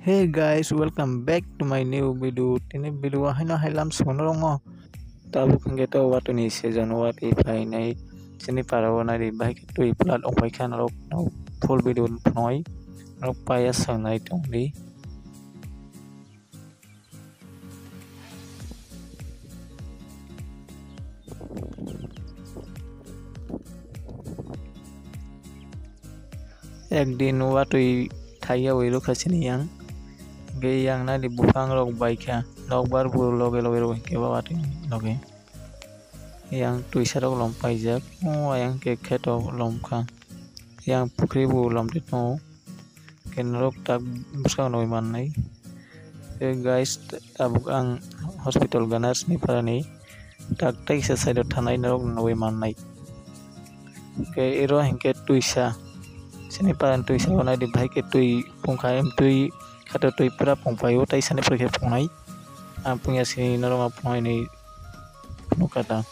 Hey guys, welcome back to my new video. Ini video hanya highlight sebenarnya. Tabu kita waktu ni season what if ini sini para wana di baik itu iplat opai kan rok no full video noi rok payah sangai tong di. একদিন ওয়াতুই Thaiya ওইলো খাসিনি yang na di bufang rok baiknya rok bar bu loge ke bawa ti loge yang tuisa rok lompai jak yang ke keto lomka yang pukri bu lom ti no ken rok tak buskang noi man nai guys tabuk ang hospital ganas ni parani tak tai se side thanai rok noi man nai ke ero hengke tuisa sini paran tuisa ona di bhai ke tui pungka em tui kata tui pura pungpayo tai sane pergi pungai punya sini norong pungai ni nukata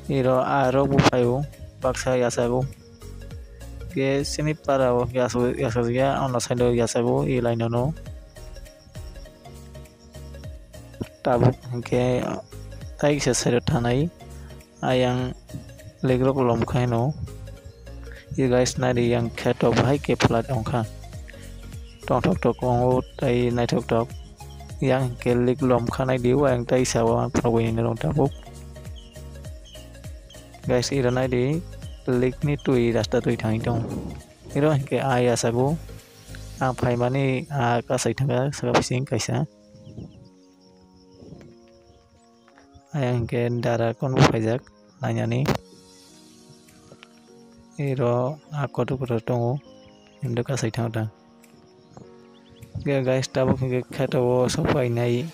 iro aro bupayo paksa yasago ke sini para yasago ona side yasago i line no tabu ke tai se side thanai ayang legro kolom khaino i guys nari yang khato bhai ke plat ongkha tok tok ongo tai nai tok yang kelik lom khanai diu ang tai sawa prawin ni rong tabuk guys ira nai di lik ni tui rasta tui thang tong iro ke ai asago ang phai mani a ka sai thanga saka pising kaisa ayang ke dara kon phajak nanyani iro akoto tongo indo ka sai thang ta guys tabuk ke khato sopai nai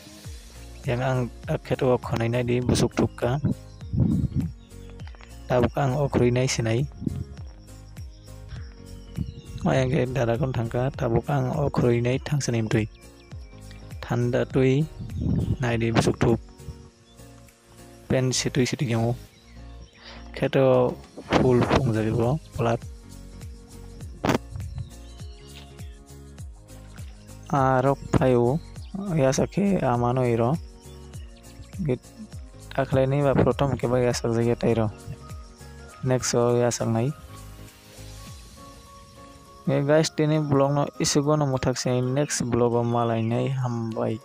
yang ang khato khonai nai di busuk tukka tabuk ang okrui nai sinai ayang ke dara kon thangka tabuk ang okrui nai thangsanim tui thanda tui nai di busuk tuk pen situi yang khato full pung jagiro plat rok payo ya sake amano iro git akhle ni ba protom ke ba ya sak jage tairo next ya sak nai guys tini blog no isugo no muthak se next blog malai nai ham bai